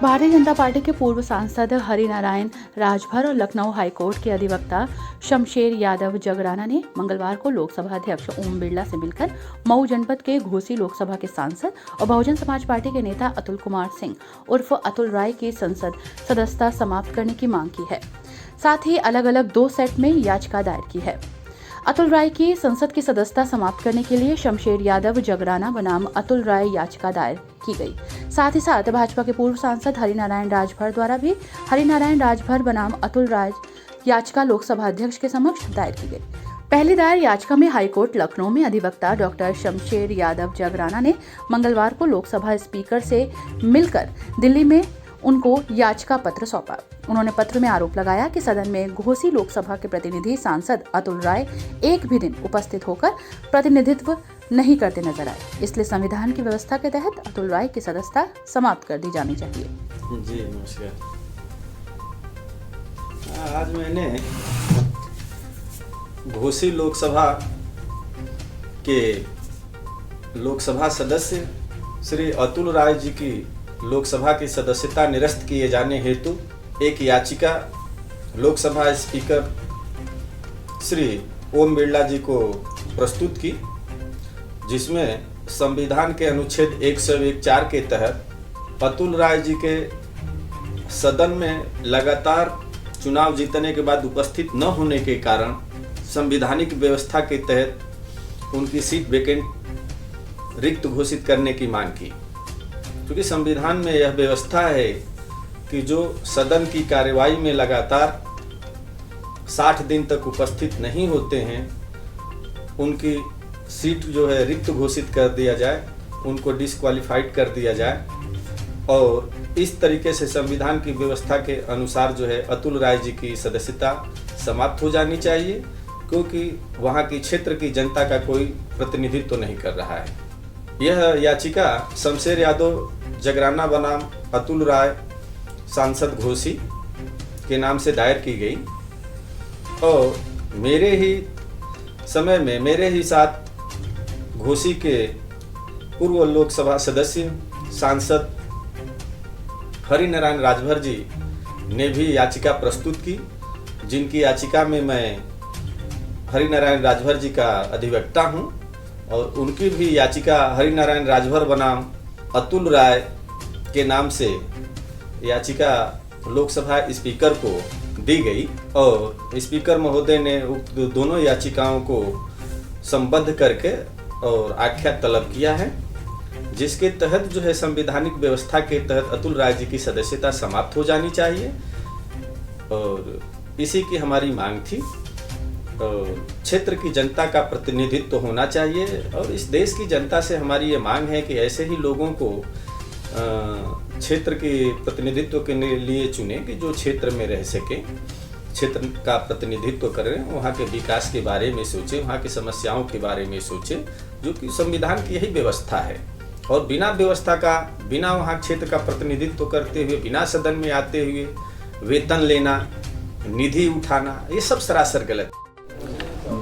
Bharatiya Janata party के पूर्व सांसद हरिनारायण राजभर और लखनऊ हाईकोर्ट के अधिवक्ता शमशेर यादव जगराना ने मंगलवार को लोकसभा अध्यक्ष ओम बिरला से मिलकर मऊ जनपद के घोसी लोकसभा के सांसद और बहुजन समाज पार्टी के नेता अतुल कुमार सिंह उर्फ अतुल राय की संसद सदस्यता समाप्त करने की मांग की है। साथ ही अलग अलग 2 सेट में याचिका दायर की है। अतुल राय की संसद की सदस्यता समाप्त करने के लिए शमशेर यादव जगराना बनाम अतुल राय याचिका दायर की गई। साथ ही साथ भाजपा के पूर्व सांसद हरिनारायण राजभर द्वारा भी हरिनारायण राजभर बनाम अतुल राय याचिका लोकसभा अध्यक्ष के समक्ष दायर की गई। पहली दायर याचिका में हाईकोर्ट लखनऊ में अधिवक्ता डॉक्टर शमशेर यादव जगराना ने मंगलवार को लोकसभा स्पीकर से मिलकर दिल्ली में उनको याचिका पत्र सौंपा। उन्होंने पत्र में आरोप लगाया कि सदन में घोसी लोकसभा के प्रतिनिधि सांसद अतुल राय एक भी दिन उपस्थित होकर प्रतिनिधित्व नहीं करते नजर आए, इसलिए संविधान की व्यवस्था के तहत अतुल राय की सदस्यता समाप्त कर दी जानी चाहिए। जी नमस्कार। आज मैंने घोसी लोकसभा के लोकसभा सदस्य श्री अतुल राय जी की लोकसभा की सदस्यता निरस्त किए जाने हेतु एक याचिका लोकसभा स्पीकर श्री ओम बिरला जी को प्रस्तुत की, जिसमें संविधान के अनुच्छेद 101(4) के तहत अतुल राय जी के सदन में लगातार चुनाव जीतने के बाद उपस्थित न होने के कारण संवैधानिक व्यवस्था के तहत उनकी सीट वैकेंट रिक्त घोषित करने की मांग की। क्योंकि संविधान में यह व्यवस्था है कि जो सदन की कार्यवाही में लगातार 60 दिन तक उपस्थित नहीं होते हैं, उनकी सीट जो है रिक्त घोषित कर दिया जाए, उनको डिस्क्वालीफाइड कर दिया जाए और इस तरीके से संविधान की व्यवस्था के अनुसार जो है अतुल राय जी की सदस्यता समाप्त हो जानी चाहिए, क्योंकि वहाँ की क्षेत्र की जनता का कोई प्रतिनिधित्व तो नहीं कर रहा है। यह याचिका शमशेर यादव जगराना बनाम अतुल राय सांसद घोसी के नाम से दायर की गई और मेरे ही समय में मेरे ही साथ घोसी के पूर्व लोकसभा सदस्य सांसद हरिनारायण राजभर जी ने भी याचिका प्रस्तुत की, जिनकी याचिका में मैं हरिनारायण राजभर जी का अधिवक्ता हूं और उनकी भी याचिका हरिनारायण राजभर बनाम अतुल राय के नाम से याचिका लोकसभा स्पीकर को दी गई और स्पीकर महोदय ने उक्त दोनों याचिकाओं को संबद्ध करके और आख्या तलब किया है, जिसके तहत जो है संवैधानिक व्यवस्था के तहत अतुल राय जी की सदस्यता समाप्त हो जानी चाहिए और इसी की हमारी मांग थी। क्षेत्र की जनता का प्रतिनिधित्व होना चाहिए और इस देश की जनता से हमारी ये मांग है कि ऐसे ही लोगों को क्षेत्र के प्रतिनिधित्व के लिए चुने कि जो क्षेत्र में रह सके, क्षेत्र का प्रतिनिधित्व करें, वहाँ के विकास के बारे में सोचें, वहाँ की समस्याओं के बारे में सोचें, जो कि संविधान की यही व्यवस्था है। और बिना व्यवस्था का, बिना वहाँ क्षेत्र का प्रतिनिधित्व करते हुए, बिना सदन में आते हुए वेतन लेना, निधि उठाना, ये सब सरासर गलत।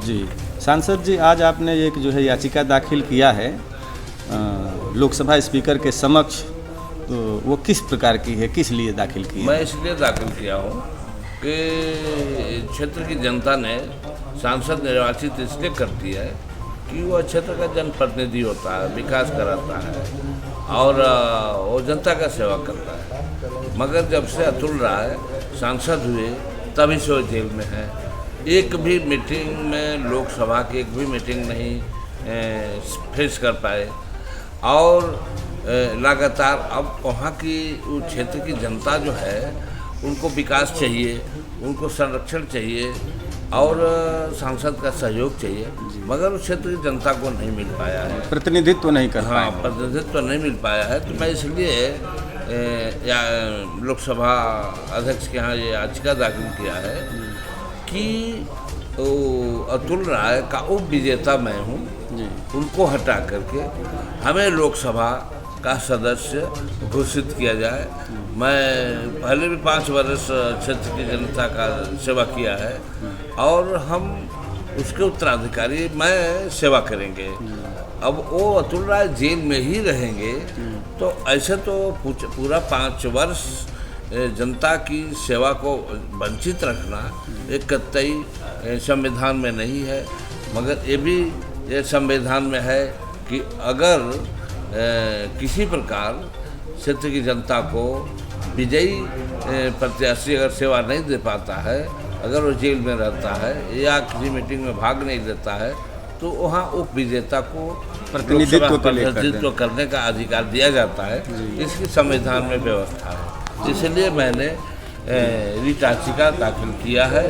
जी सांसद जी, आज आपने एक जो है याचिका दाखिल किया है लोकसभा स्पीकर के समक्ष, तो वो किस प्रकार की है, किस लिए दाखिल की है? मैं इसलिए दाखिल किया हूँ कि क्षेत्र की जनता ने सांसद निर्वाचित इसलिए करती है कि वह क्षेत्र का जनप्रतिनिधि होता है, विकास कराता है और वो जनता का सेवा करता है। मगर जब से अतुल राय सांसद हुए तभी से वो जेल में है। एक भी मीटिंग में, लोकसभा की एक भी मीटिंग नहीं फेस कर पाए और लगातार अब वहाँ की क्षेत्र की जनता जो है उनको विकास चाहिए, उनको संरक्षण चाहिए और सांसद का सहयोग चाहिए, मगर उस क्षेत्र की जनता को नहीं मिल पाया है, प्रतिनिधित्व नहीं कर पाया। हाँ, प्रतिनिधित्व नहीं मिल पाया है। तो मैं इसलिए लोकसभा अध्यक्ष के यहाँ ये याचिका दाखिल किया है कि अतुल राय का उप विजेता मैं हूँ, उनको हटा करके हमें लोकसभा का सदस्य घोषित किया जाए। मैं पहले भी 5 वर्ष क्षेत्र की जनता का सेवा किया है और हम उसके उत्तराधिकारी मैं सेवा करेंगे। अब वो अतुल राय जेल में ही रहेंगे तो ऐसे तो पूरा 5 वर्ष जनता की सेवा को वंचित रखना एक कतई संविधान में नहीं है, मगर ये भी ये संविधान में है कि अगर किसी प्रकार क्षेत्र की जनता को विजयी प्रत्याशी अगर सेवा नहीं दे पाता है, अगर वो जेल में रहता है या किसी मीटिंग में भाग नहीं लेता है, तो वहाँ उप विजेता को प्रतिनिधित्व करने का अधिकार दिया जाता है। इसकी संविधान में व्यवस्था है, इसलिए मैंने रिट याचिका दाखिल किया है।